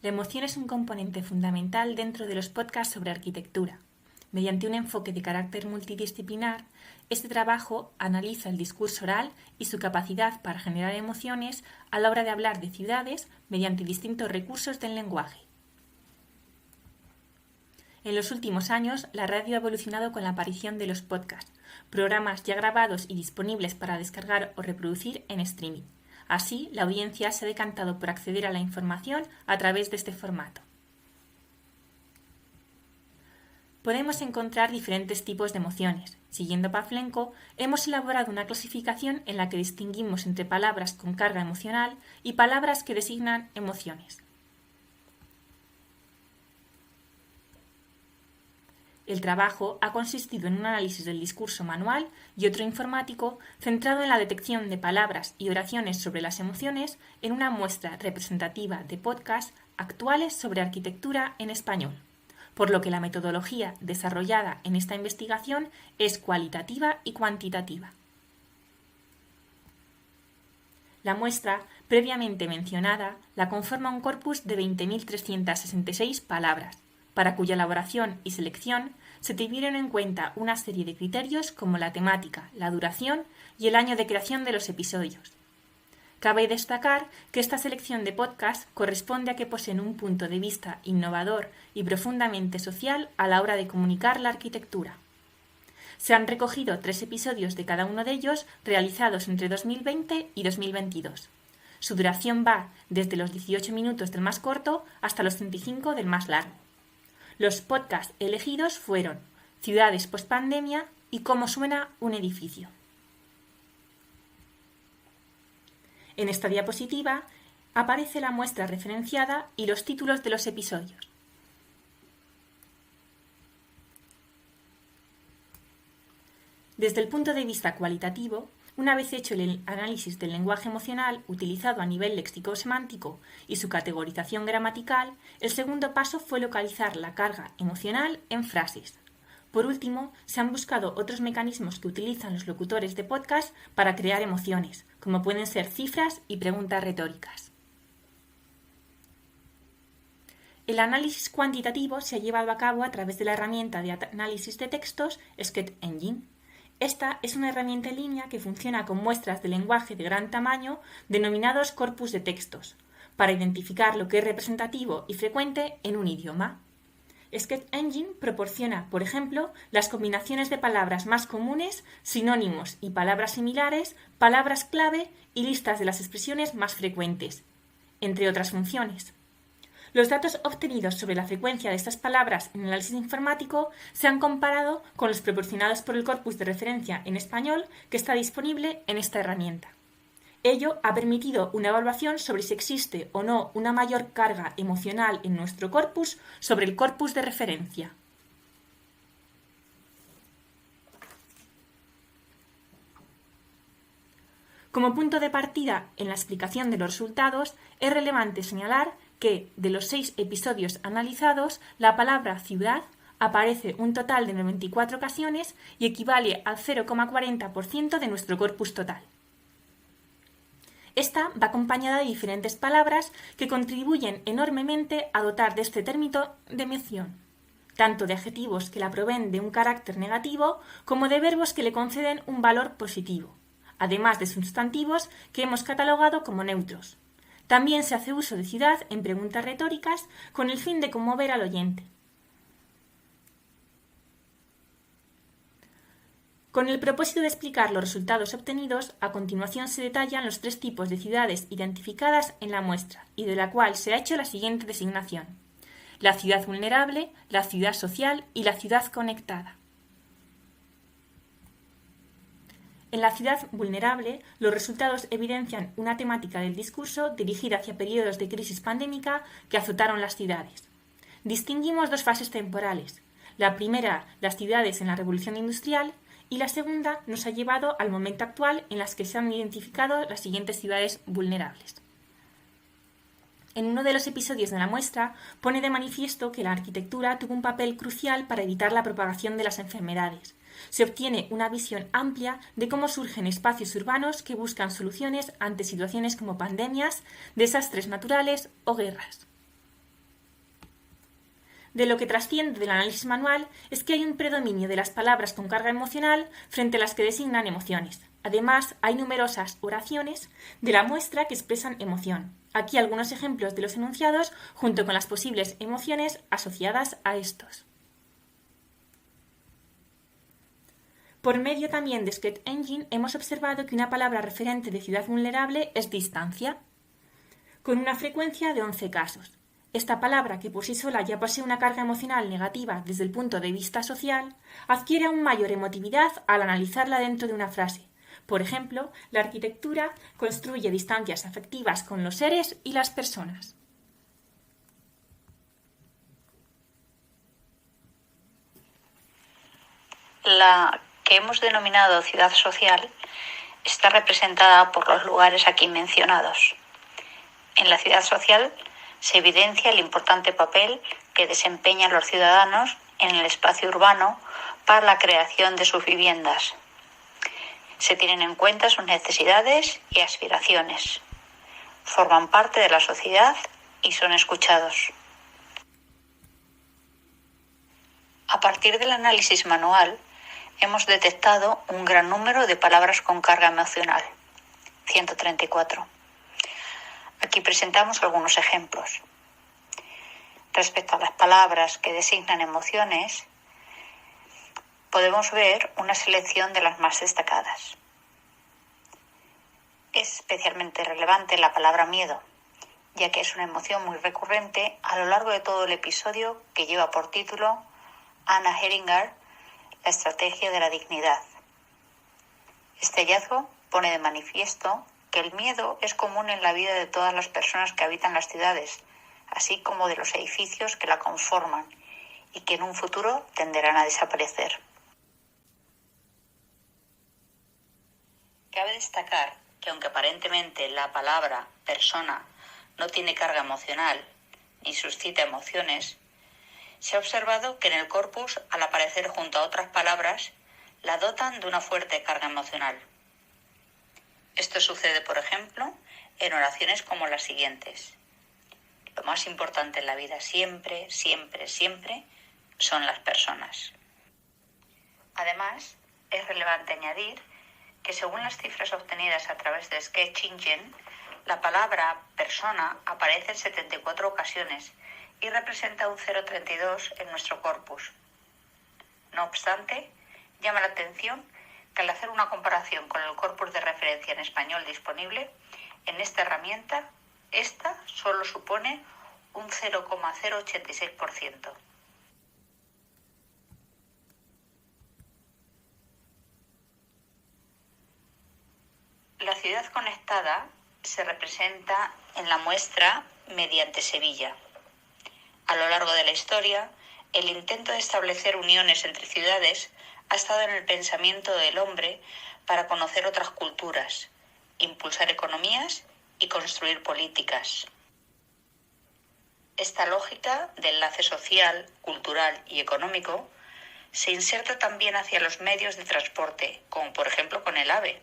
La emoción es un componente fundamental dentro de los podcasts sobre arquitectura. Mediante un enfoque de carácter multidisciplinar, este trabajo analiza el discurso oral y su capacidad para generar emociones a la hora de hablar de ciudades mediante distintos recursos del lenguaje. En los últimos años, la radio ha evolucionado con la aparición de los podcasts, programas ya grabados y disponibles para descargar o reproducir en streaming. Así, la audiencia se ha decantado por acceder a la información a través de este formato. Podemos encontrar diferentes tipos de emociones. Siguiendo Pavlenko, hemos elaborado una clasificación en la que distinguimos entre palabras con carga emocional y palabras que designan emociones. El trabajo ha consistido en un análisis del discurso manual y otro informático centrado en la detección de palabras y oraciones sobre las emociones en una muestra representativa de podcasts actuales sobre arquitectura en español, por lo que la metodología desarrollada en esta investigación es cualitativa y cuantitativa. La muestra, previamente mencionada, la conforma un corpus de 20.366 palabras, para cuya elaboración y selección se tuvieron en cuenta una serie de criterios como la temática, la duración y el año de creación de los episodios. Cabe destacar que esta selección de podcast corresponde a que poseen un punto de vista innovador y profundamente social a la hora de comunicar la arquitectura. Se han recogido 3 episodios de cada uno de ellos realizados entre 2020 y 2022. Su duración va desde los 18 minutos del más corto hasta los 35 del más largo. Los podcasts elegidos fueron Ciudades post-pandemia y Cómo suena un edificio. En esta diapositiva aparece la muestra referenciada y los títulos de los episodios. Desde el punto de vista cualitativo, una vez hecho el análisis del lenguaje emocional utilizado a nivel léxico-semántico y su categorización gramatical, el segundo paso fue localizar la carga emocional en frases. Por último, se han buscado otros mecanismos que utilizan los locutores de podcast para crear emociones, como pueden ser cifras y preguntas retóricas. El análisis cuantitativo se ha llevado a cabo a través de la herramienta de análisis de textos Sketch Engine. Esta es una herramienta en línea que funciona con muestras de lenguaje de gran tamaño denominados corpus de textos, para identificar lo que es representativo y frecuente en un idioma. Sketch Engine proporciona, por ejemplo, las combinaciones de palabras más comunes, sinónimos y palabras similares, palabras clave y listas de las expresiones más frecuentes, entre otras funciones. Los datos obtenidos sobre la frecuencia de estas palabras en el análisis informático se han comparado con los proporcionados por el corpus de referencia en español que está disponible en esta herramienta. Ello ha permitido una evaluación sobre si existe o no una mayor carga emocional en nuestro corpus sobre el corpus de referencia. Como punto de partida en la explicación de los resultados, es relevante señalar que, de los 6 episodios analizados, la palabra ciudad aparece un total de 94 ocasiones y equivale al 0,40% de nuestro corpus total. Esta va acompañada de diferentes palabras que contribuyen enormemente a dotar de este término de emoción, tanto de adjetivos que la proveen de un carácter negativo como de verbos que le conceden un valor positivo, además de sustantivos que hemos catalogado como neutros. También se hace uso de ciudad en preguntas retóricas con el fin de conmover al oyente. Con el propósito de explicar los resultados obtenidos, a continuación se detallan los 3 tipos de ciudades identificadas en la muestra y de la cual se ha hecho la siguiente designación: la ciudad vulnerable, la ciudad social y la ciudad conectada. En la ciudad vulnerable, los resultados evidencian una temática del discurso dirigida hacia periodos de crisis pandémica que azotaron las ciudades. Distinguimos 2 fases temporales. La primera, las ciudades en la revolución industrial, y la segunda nos ha llevado al momento actual en las que se han identificado las siguientes ciudades vulnerables. En uno de los episodios de la muestra pone de manifiesto que la arquitectura tuvo un papel crucial para evitar la propagación de las enfermedades. Se obtiene una visión amplia de cómo surgen espacios urbanos que buscan soluciones ante situaciones como pandemias, desastres naturales o guerras. De lo que trasciende del análisis manual es que hay un predominio de las palabras con carga emocional frente a las que designan emociones. Además, hay numerosas oraciones de la muestra que expresan emoción. Aquí algunos ejemplos de los enunciados junto con las posibles emociones asociadas a estos. Por medio también de Sketch Engine hemos observado que una palabra referente de ciudad vulnerable es distancia, con una frecuencia de 11 casos. Esta palabra, que por sí sola ya posee una carga emocional negativa desde el punto de vista social, adquiere aún mayor emotividad al analizarla dentro de una frase. Por ejemplo, la arquitectura construye distancias afectivas con los seres y las personas. La que hemos denominado ciudad social está representada por los lugares aquí mencionados. En la ciudad social se evidencia el importante papel que desempeñan los ciudadanos en el espacio urbano para la creación de sus viviendas. Se tienen en cuenta sus necesidades y aspiraciones. Forman parte de la sociedad y son escuchados. A partir del análisis manual, hemos detectado un gran número de palabras con carga emocional, 134. Aquí presentamos algunos ejemplos. Respecto a las palabras que designan emociones, podemos ver una selección de las más destacadas. Es especialmente relevante la palabra miedo, ya que es una emoción muy recurrente a lo largo de todo el episodio que lleva por título Anna Heringer, la estrategia de la dignidad. Este hallazgo pone de manifiesto que el miedo es común en la vida de todas las personas que habitan las ciudades, así como de los edificios que la conforman y que en un futuro tenderán a desaparecer. Cabe destacar que aunque aparentemente la palabra persona no tiene carga emocional ni suscita emociones, se ha observado que en el corpus, al aparecer junto a otras palabras, la dotan de una fuerte carga emocional. Esto sucede, por ejemplo, en oraciones como las siguientes. Lo más importante en la vida siempre, siempre, siempre son las personas. Además, es relevante añadir que según las cifras obtenidas a través de Sketch Engine, la palabra persona aparece en 74 ocasiones y representa un 0,32 en nuestro corpus. No obstante, llama la atención que al hacer una comparación con el corpus de referencia en español disponible, en esta herramienta, esta solo supone un 0,086%. La ciudad conectada se representa en la muestra mediante Sevilla. A lo largo de la historia, el intento de establecer uniones entre ciudades ha estado en el pensamiento del hombre para conocer otras culturas, impulsar economías y construir políticas. Esta lógica de enlace social, cultural y económico se inserta también hacia los medios de transporte, como por ejemplo con el AVE.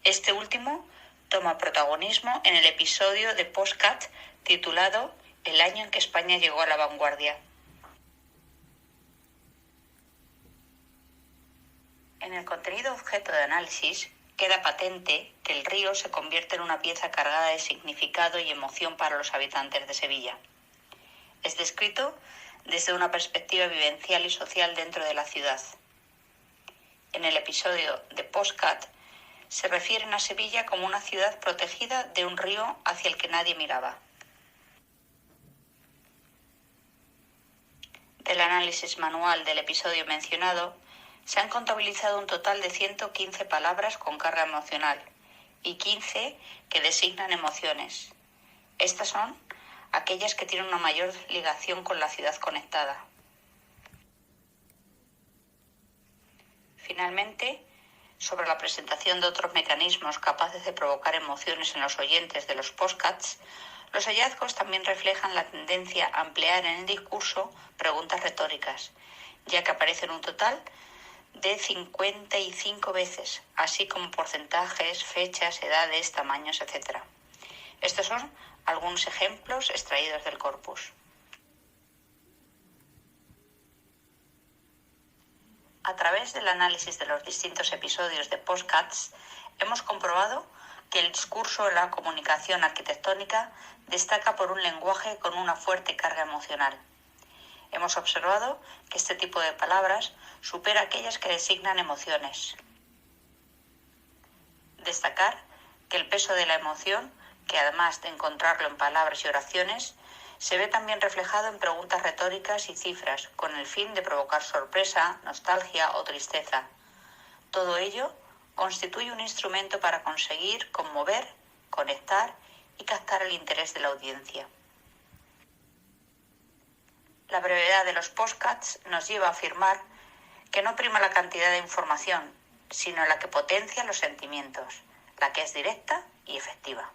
Este último toma protagonismo en el episodio de Postcat titulado El año en que España llegó a la vanguardia. En el contenido objeto de análisis queda patente que el río se convierte en una pieza cargada de significado y emoción para los habitantes de Sevilla. Es descrito desde una perspectiva vivencial y social dentro de la ciudad. En el episodio de Postcat se refieren a Sevilla como una ciudad protegida de un río hacia el que nadie miraba. Del análisis manual del episodio mencionado, se han contabilizado un total de 115 palabras con carga emocional y 15 que designan emociones. Estas son aquellas que tienen una mayor ligación con la ciudad conectada. Finalmente, sobre la presentación de otros mecanismos capaces de provocar emociones en los oyentes de los podcasts, los hallazgos también reflejan la tendencia a emplear en el discurso preguntas retóricas, ya que aparecen un total de 55 veces, así como porcentajes, fechas, edades, tamaños, etc. Estos son algunos ejemplos extraídos del corpus. A través del análisis de los distintos episodios de Postcats, hemos comprobado que el discurso en la comunicación arquitectónica destaca por un lenguaje con una fuerte carga emocional. Hemos observado que este tipo de palabras supera aquellas que designan emociones. Destacar que el peso de la emoción, que además de encontrarlo en palabras y oraciones, se ve también reflejado en preguntas retóricas y cifras, con el fin de provocar sorpresa, nostalgia o tristeza. Todo ello constituye un instrumento para conseguir conmover, conectar y captar el interés de la audiencia. La brevedad de los postcats nos lleva a afirmar que no prima la cantidad de información, sino la que potencia los sentimientos, la que es directa y efectiva.